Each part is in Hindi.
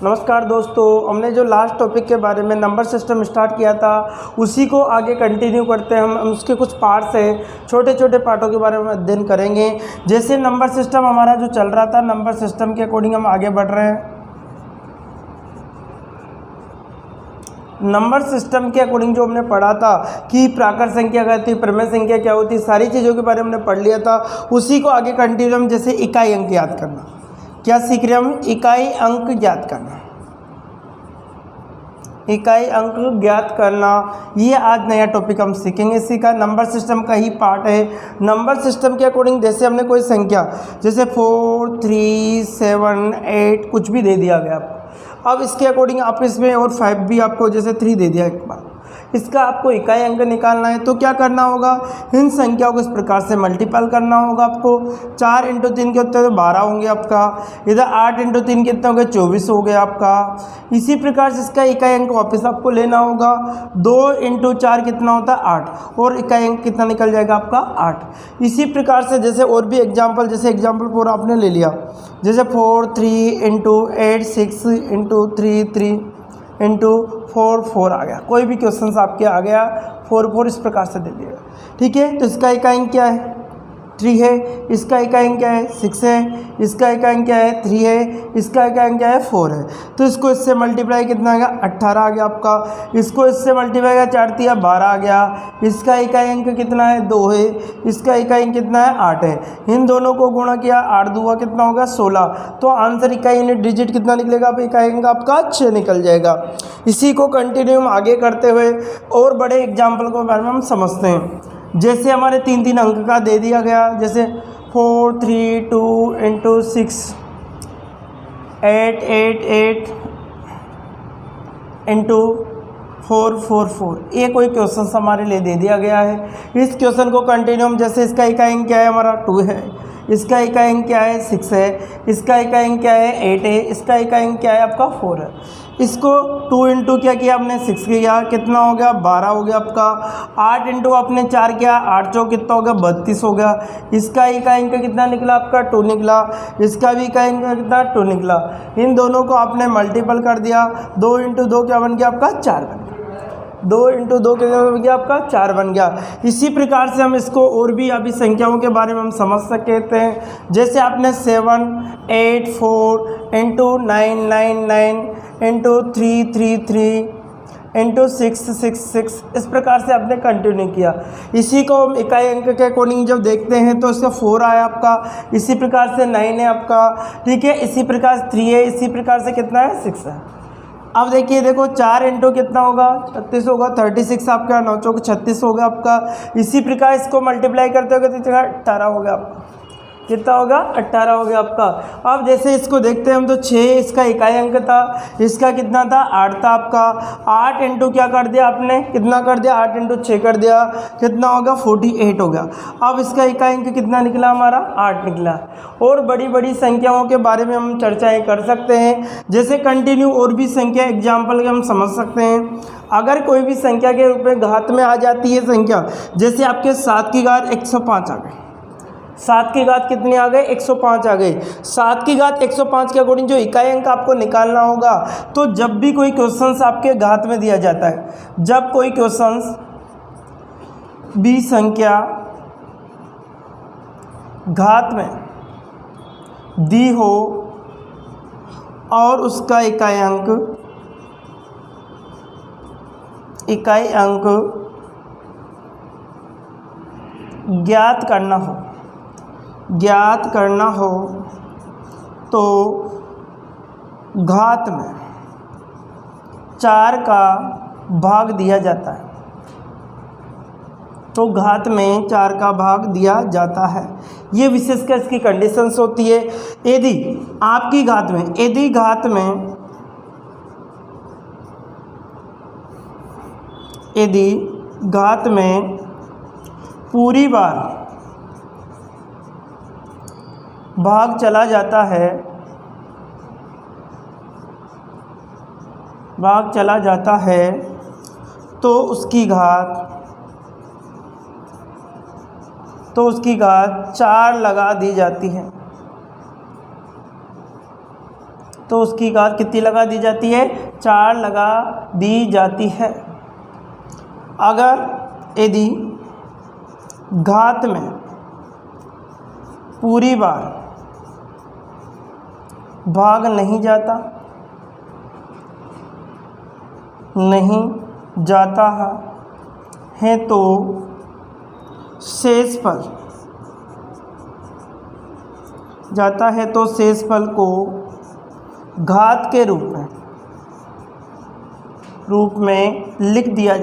नमस्कार दोस्तों, हमने जो लास्ट टॉपिक के बारे में नंबर सिस्टम स्टार्ट किया था उसी को आगे कंटिन्यू करते हैं। हम उसके कुछ पार्ट्स हैं, छोटे छोटे पार्टों के बारे में अध्ययन करेंगे। जैसे नंबर सिस्टम हमारा जो चल रहा था, नंबर सिस्टम के अकॉर्डिंग हम आगे बढ़ रहे हैं। नंबर सिस्टम के अकॉर्डिंग जो हमने पढ़ा था कि प्राकृत संख्या क्या थी, प्रमेय संख्या क्या होती, सारी चीज़ों के बारे में हमने पढ़ लिया था। उसी को आगे कंटिन्यू हम जैसे इकाई अंक याद करना, क्या सीख रहे हैं हम? इकाई अंक ज्ञात करना, इकाई अंक ज्ञात करना, ये आज नया टॉपिक हम सीखेंगे। इसी का नंबर सिस्टम का ही पार्ट है। नंबर सिस्टम के अकॉर्डिंग जैसे हमने कोई संख्या जैसे 4, 3, 7, 8 कुछ भी दे दिया गया आपको। अब इसके अकॉर्डिंग आप इसमें और 5 भी आपको जैसे 3 दे दिया एक बार, इसका आपको इकाई अंक निकालना है। तो क्या करना होगा? इन संख्याओं को इस प्रकार से मल्टीपल करना होगा आपको। 4 × 3 के होते हैं तो 12 होंगे आपका। इधर 8 × 3 कितने हो गए? 24 हो गए आपका। इसी प्रकार से इसका इकाई अंक वापस आपको लेना होगा। 2 × 4 कितना होता है? 8, और इकाई अंक कितना निकल जाएगा आपका? 8। इसी प्रकार से जैसे और भी एग्जाम्पल, जैसे एग्जाम्पल 4 आपने ले लिया, जैसे 4, 3 × 8, 6 × 3, 3 × 4, 4 आ गया। कोई भी क्वेश्चन आपके आ गया 4, 4 इस प्रकार से दे दिएगा। ठीक है, तो इसका इकाई अंक क्या है? 3 है। इसका इकाई अंक क्या है? 6 है। इसका इकाई अंक क्या है? 3 है। इसका इकाई अंक क्या है? 4 है। तो इसको इससे मल्टीप्लाई कितना आ गया? 18 आ गया आपका। इसको इससे मल्टीप्लाई का 4 × 3 = 12 आ गया। इसका इकाई अंक कितना है? 2 है। इसका इकाई अंक कितना है? 8 है। इन दोनों को गुणा किया, 8 × 2 कितना होगा? 16। तो आंसर इकाई यूनिट डिजिट कितना निकलेगा? आप इकाई अंक आपका 6 निकल जाएगा। इसी को कंटिन्यू हम आगे करते हुए और बड़े एग्जाम्पल के बारे में हम समझते हैं। जैसे हमारे 3 अंक का दे दिया गया, जैसे 4, 3, 2 × 6, 8, 8, 8 × 4, 4, 4। ये कोई क्वेश्चन हमारे लिए दे दिया गया है। इस क्वेश्चन को कंटिन्यू हम जैसे इसका इकाई अंक क्या है? हमारा 2 है। इसका इकाई अंक क्या है? 6 है। इसका इकाई अंक क्या है? 8 है। इसका इकाई अंक क्या है? आपका 4 है। इसको 2 × क्या किया आपने? 6 किया, कितना हो गया? 12 हो गया आपका। 8 × आपने 4 किया, 8 × 4 कितना हो गया? 32 हो गया। इसका इकाई अंक कितना निकला आपका? 2 निकला। इसका भी इकाई अंक कितना? 2 निकला। इन दोनों को आपने मल्टीपल कर दिया। 2 × 2 क्या बन गया आपका? 4 बन गया। 2 × 2 कितना बन गया आपका? 4 बन गया। इसी प्रकार से हम इसको और भी अभी संख्याओं के बारे में हम समझ सकते हैं। जैसे आपने 7, 8, 4 × 9, 9, 9 × 3, 3, 3 × 6, 6, 6 इस प्रकार से आपने कंटिन्यू किया। इसी को हम इकाई अंक के अकॉर्डिंग जब देखते हैं तो इसका 4 आया आपका। इसी प्रकार से 9 है आपका। ठीक है, इसी प्रकार से 3 है। इसी प्रकार से कितना है? 6 है। अब देखिए, देखो 4 × कितना होगा? 36 होगा। 36 आपका 9 × 4 = 36 होगा आपका। इसी प्रकार इसको मल्टीप्लाई करते होगा तो 18 हो गया आपका। कितना होगा? 18 हो गया आपका। अब जैसे इसको देखते हैं हम तो 6 इसका इकाई अंक था। इसका कितना था? 8 था आपका। 8 × क्या कर दिया आपने? कितना कर दिया? 8 × 6 कर दिया, कितना होगा? 48 हो गया। अब इसका इकाई अंक कितना निकला हमारा? 8 निकला। और बड़ी बड़ी संख्याओं के बारे में हम चर्चाएं कर सकते हैं। जैसे कंटिन्यू और भी संख्या एग्जाम्पल के हम समझ सकते हैं। अगर कोई भी संख्या के रूप में घात में आ जाती है संख्या, जैसे आपके 7 की घात 105 आ गई। 7 की घात कितनी आ गई? 105 आ गई। 7 की घात 105 के अकॉर्डिंग जो इकाई अंक आपको निकालना होगा, तो जब भी कोई क्वेश्चंस आपके घात में दिया जाता है, जब कोई क्वेश्चंस भी संख्या घात में दी हो और उसका इकाई अंक ज्ञात करना हो तो घात में 4 का भाग दिया जाता है। तो घात में 4 का भाग दिया जाता है। ये विशेषकर इसकी कंडीशंस होती है। यदि आपकी घात में, यदि घात में पूरी बार भाग चला जाता है तो उसकी घात 4 लगा दी जाती है। तो उसकी घात कितनी लगा दी जाती है, 4 लगा दी जाती है। अगर यदि घात में पूरी बार भाग नहीं जाता है तो शेषफल को घात के रूप में लिख दिया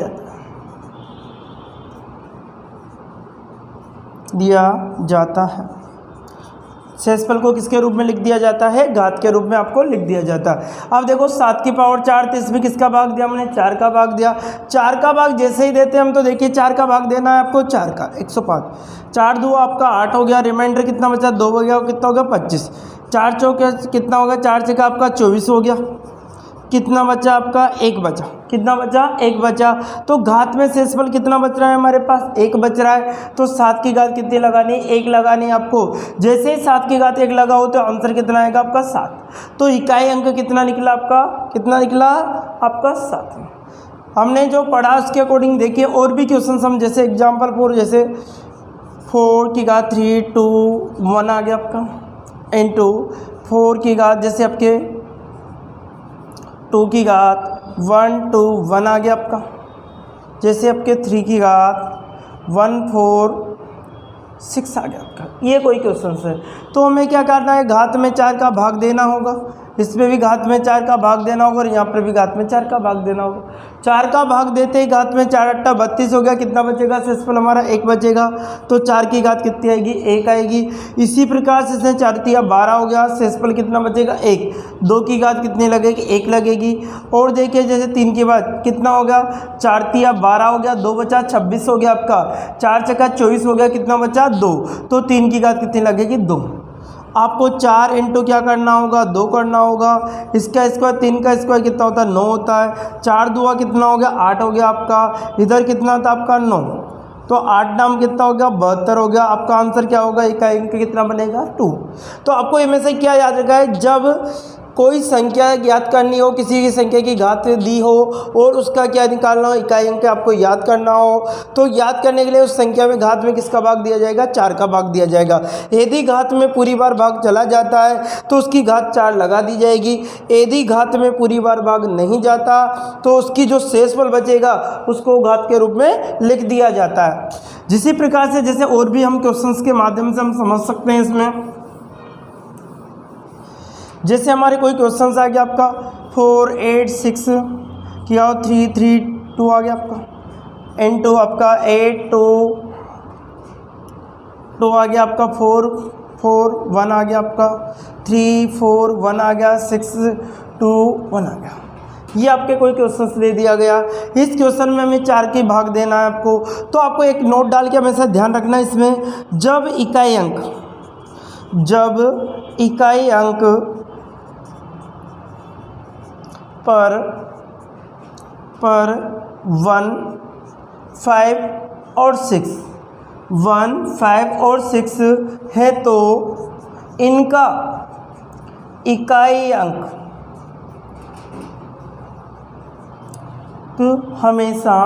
जाता है। शेषफल को किसके रूप में लिख दिया जाता है, घात के रूप में आपको लिख दिया जाता है। अब देखो 7 की पावर 4 तो इसमें किसका भाग दिया हमने, 4 का भाग दिया। 4 का भाग जैसे ही देते हैं हम तो देखिए 4 का भाग देना है आपको 4 का 105। 4 2 आपका 8 हो गया, रिमाइंडर कितना बचा 2 हो गया, कितना हो गया 25। 4 चौके कितना होगा, 4 छक्का आपका 24 हो गया, कितना बचा आपका 1 बचा, कितना बचा 1 बचा। तो घात में शेषफल कितना बच रहा है हमारे पास, 1 बच रहा है। तो 7 की घात कितनी लगानी, 1 लगानी है आपको। जैसे ही 7 की घात 1 लगाओ तो आंसर कितना आएगा आपका 7। तो इकाई अंक कितना निकला आपका, कितना निकला आपका 7। हमने जो पढ़ा उसके अकॉर्डिंग देखिए और भी क्वेश्चन हम जैसे एग्जाम्पल 4 जैसे 4 की घात 3 2 1 आ गया आपका, इंटू 4 की घात जैसे आपके 2 की घात 1 2 1 आ गया आपका, जैसे आपके 3 की घात 1 4 6 आ गया आपका। ये कोई क्वेश्चन है। तो हमें क्या करना है, घात में 4 का भाग देना होगा, इसमें भी घात में 4 का भाग देना होगा और यहाँ पर भी घात में 4 का भाग देना होगा। 4 का भाग देते ही घात में 4 8 32 हो गया, कितना बचेगा शेषफल हमारा 1 बचेगा। तो 4 की घात कितनी आएगी, 1 आएगी। इसी प्रकार से इसने 4 तिया 12 हो गया, शेषफल कितना बचेगा 1। 2 की घात कितनी लगेगी, 1 लगेगी। और देखिए जैसे 3 की बात कितना हो गया, 4 तिया 12 हो गया, 2 बचा 26 हो गया आपका, 4 छक्का 24 हो गया, कितना बचा 2। तो 3 की घात कितनी लगेगी 2। आपको 4 इंटू क्या करना होगा, 2 करना होगा। इसका स्क्वायर 3 का स्क्वायर कितना होता है 9 होता है। 4 दुआ कितना हो गया 8 हो गया आपका, इधर कितना था आपका 9। तो 8 नाम कितना हो गया 72 हो गया। आपका आंसर क्या होगा, इकाई अंक कितना बनेगा 2। तो आपको इनमें से क्या याद रखा है, जब कोई संख्या ज्ञात करनी हो, किसी की संख्या की घात दी हो और उसका क्या निकालना हो, इकाई अंक आपको याद करना हो, तो याद करने के लिए उस संख्या में घात में किसका भाग दिया जाएगा, 4 का भाग दिया जाएगा। यदि घात में पूरी बार भाग चला जाता है तो उसकी घात 4 लगा दी जाएगी। यदि घात में पूरी बार भाग नहीं जाता तो उसकी जो शेषफल बचेगा उसको घात के रूप में लिख दिया जाता है। जिसी प्रकार से जैसे और भी हम क्वेश्चंस के माध्यम से हम समझ सकते हैं इसमें, जैसे हमारे कोई क्वेश्चन आ गया आपका 4 8 6 क्या हो 3 3 2 आ गया आपका, इंटू आपका 8 2 2 आ गया आपका, 4 4 1 आ गया आपका, 3 4 1 आ गया, 6 2 1 आ गया। ये आपके कोई क्वेश्चन दे दिया गया। इस क्वेश्चन में हमें 4 के भाग देना है आपको। तो आपको एक नोट डाल के हमेशा ध्यान रखना है इसमें, जब इकाई अंक पर 1 5 और 6 1 5 और 6 है तो इनका इकाई अंक तो हमेशा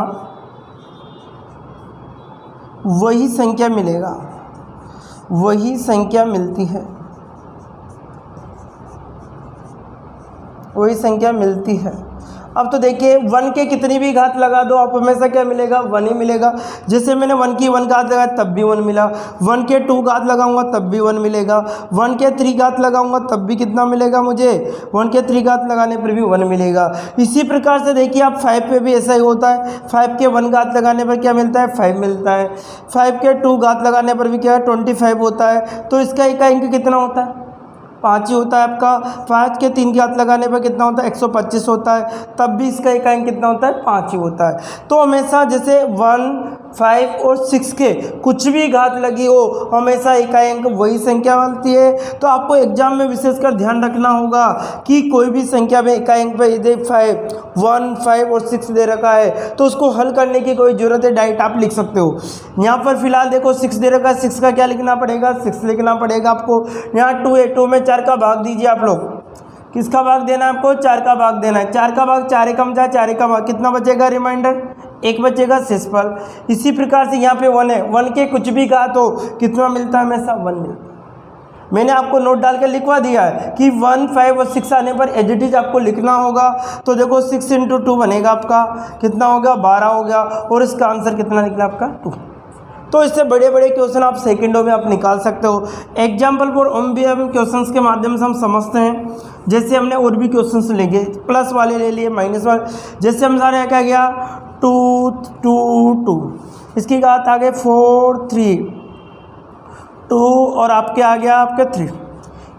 वही संख्या मिलेगा, वही संख्या मिलती है, वही संख्या मिलती है। अब तो देखिए 1 के कितनी भी घात लगा दो आप हमेशा क्या मिलेगा, 1 ही मिलेगा। जैसे मैंने 1 की 1 घात लगाया तब भी 1 मिला, 1 के 2 घात लगाऊंगा तब भी 1 मिलेगा, 1 के 3 घात लगाऊंगा तब भी कितना मिलेगा मुझे, 1 के 3 घात लगाने पर भी 1 मिलेगा। इसी प्रकार से देखिए आप 5 पे भी ऐसा ही होता है, 5 के 1 घात लगाने पर क्या मिलता है 5 मिलता है, 5 के 2 घात लगाने पर भी क्या है 25 होता है। तो इसका इकाई अंक कितना होता है 5 ही होता है आपका। 5 के 3 घात लगाने पर कितना होता है 125 होता है, तब भी इसका इकाई अंक कितना होता है 5 ही होता है। तो हमेशा जैसे 1 5 और 6 के कुछ भी घात लगी हो हमेशा इकाई अंक वही संख्या बनती है। तो आपको एग्जाम में विशेषकर ध्यान रखना होगा कि कोई भी संख्या में इकाई अंक पर यदि 1 5 और 6 दे रखा है तो उसको हल करने की कोई ज़रूरत है, डायरेक्ट आप लिख सकते हो। यहाँ पर फिलहाल देखो 6 दे रखा है, 6 का क्या लिखना पड़ेगा 6 लिखना पड़ेगा आपको। यहाँ 2 है, 2 में 4 का भाग दीजिए आप लोग, किसका भाग देना है आपको, 4 का भाग देना है। 4 का भाग 4 एकम 4, 4 एकम कितना बचेगा, रिमाइंडर 1 बचेगा शेषफल। इसी प्रकार से यहाँ पे 1 है, 1 के कुछ भी घात हो कितना मिलता है, हमेशा 1 मिलता है। मैंने आपको नोट डाल के लिखवा दिया है कि 1, 5 और 6 आने पर एज इट इज आपको लिखना होगा। तो देखो 6 × 2 बनेगा आपका, कितना हो गया, 12 हो गया, और इसका आंसर कितना निकला आपका, 2। तो इससे बड़े बड़े क्वेश्चन आप सेकंडों में आप निकाल सकते हो। एग्जाम्पल फॉर ओम भी हम क्वेश्चंस के माध्यम से हम समझते हैं। जैसे हमने और भी क्वेश्चंस लेंगे, प्लस वाले ले लिए, माइनस वाले। जैसे हम सारे क्या गया 2 2 2, इसकी घात आ गए 4 3 2, और आपके आ गया आपके 3।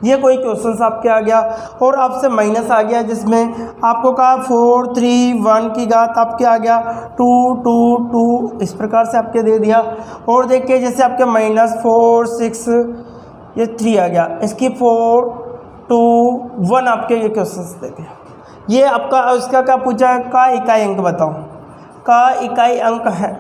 ये कोई क्वेश्चंस आपके आ गया, और आपसे माइनस आ गया जिसमें आपको कहा 4 3 1 की घात आपके आ गया 2 2 2, इस प्रकार से आपके दे दिया। और देखिए जैसे आपके -4 6 ये 3 आ गया, इसकी 4 2 1 आपके ये क्वेश्चंस दे दिया। ये आपका उसका क्या पूछा है, का इकाई अंक बताओ, का इकाई अंक है,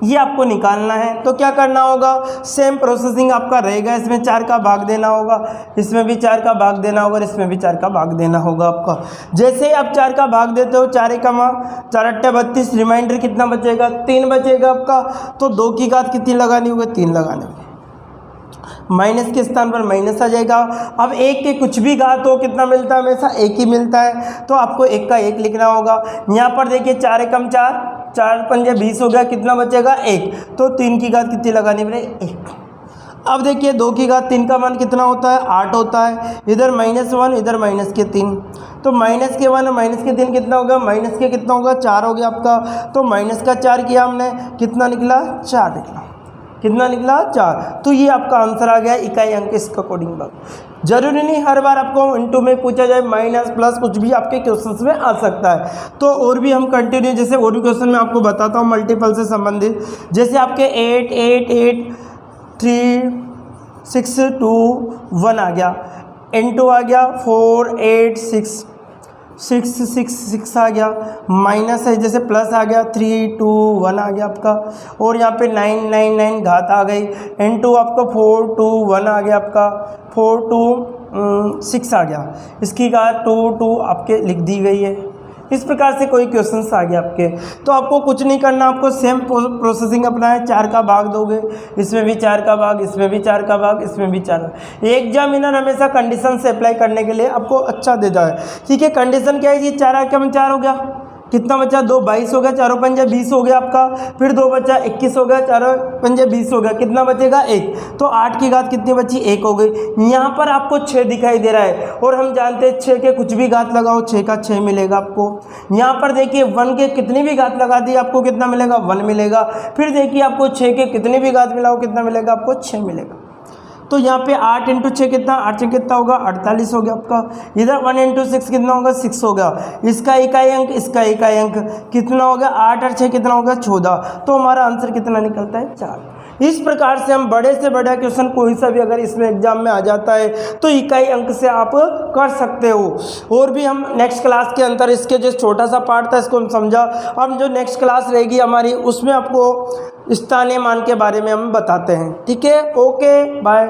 ये आपको निकालना है। तो क्या करना होगा, सेम प्रोसेसिंग आपका रहेगा। इसमें 4 का भाग देना होगा, इसमें भी 4 का भाग देना होगा, और इसमें भी 4 का भाग देना होगा आपका। जैसे ही आप 4 का भाग देते हो, 4 एकम 4 8 32, रिमाइंडर कितना बचेगा, 3 बचेगा आपका। तो 2 की घात कितनी लगानी होगी, 3 लगानी होगी। माइनस के स्थान पर माइनस आ जाएगा। अब 1 के कुछ भी घात हो कितना मिलता है, हमेशा 1 ही मिलता है। तो आपको 1 का 1 लिखना होगा। यहाँ पर देखिए 4 एकम 4, 4 पंजे 20 हो गया, कितना बचेगा 1। तो 3 की घात कितनी लगानी पड़ेगी, 1। अब देखिए 2 की घात 3 का मान कितना होता है, 8 होता है। इधर -1 इधर -3, तो -1 और -3 कितना होगा, माइनस के कितना होगा, 4 हो गया आपका। तो -4 किया हमने, कितना निकला, 4 निकला। कितना निकला, 4। तो ये आपका आंसर आ गया इकाई अंक इसका कोडिंग भाग। जरूरी नहीं हर बार आपको इनटू में पूछा जाए, माइनस प्लस कुछ भी आपके क्वेश्चंस में आ सकता है। तो और भी हम कंटिन्यू, जैसे और भी क्वेश्चन मैं आपको बताता हूँ मल्टीपल से संबंधित। जैसे आपके 8 8 8 3 6 2 1 आ गया, इनटू आ गया 4 8 6 6 6 6 आ गया, माइनस है जैसे प्लस आ गया 3 2 1 आ गया आपका। और यहाँ पे 9 9 9 घात आ गई, इनटू आपका 4 2 1 आ गया आपका, 4 2 6 आ गया, इसकी घात 2 2 आपके लिख दी गई है। इस प्रकार से कोई क्वेश्चंस आ गए आपके। तो आपको कुछ नहीं करना, आपको सेम प्रोसेसिंग अपना है। 4 का भाग दोगे, इसमें भी 4 का भाग, इसमें भी 4 का भाग, इसमें भी 4। एग्जामिनर हमेशा कंडीशन से अप्लाई करने के लिए आपको अच्छा देता है। ठीक है, कंडीशन क्या है जी, 4 एकम 4 हो गया, कितना बचा, 2 22 हो गया, 4 पंजे 20 हो गया आपका। फिर 2 बचा 21 हो गया, 4 पंजे 20 हो गया, कितना बचेगा 1। तो 8 की घात कितनी बची, 1 हो गई। यहाँ पर आपको 6 दिखाई दे रहा है, और हम जानते हैं 6 के कुछ भी घात लगाओ 6 का 6 मिलेगा आपको। यहाँ पर देखिए 1 के कितनी भी घात लगा दी आपको कितना मिलेगा, 1 मिलेगा। फिर देखिए आपको 6 के कितनी भी घात मिलाओ कितना मिलेगा, आपको 6 मिलेगा। तो यहाँ पे 8 × 6 कितना, 8 से कितना होगा, 48 हो गया आपका। इधर 1 × 6 कितना होगा, 6 हो गया। इसका इकाई अंक, इसका इकाई अंक कितना हो गया, 8 और 6 कितना होगा, 14। तो हमारा आंसर कितना निकलता है, 4। इस प्रकार से हम बड़े से बड़ा क्वेश्चन कोई सा भी अगर इसमें एग्जाम में आ जाता है तो इकाई अंक से आप कर सकते हो। और भी हम नेक्स्ट क्लास के अंदर इसके जो छोटा सा पार्ट था इसको हम समझा। अब जो नेक्स्ट क्लास रहेगी हमारी उसमें आपको स्थानीय मान के बारे में हम बताते हैं। ठीक है, ओके बाय।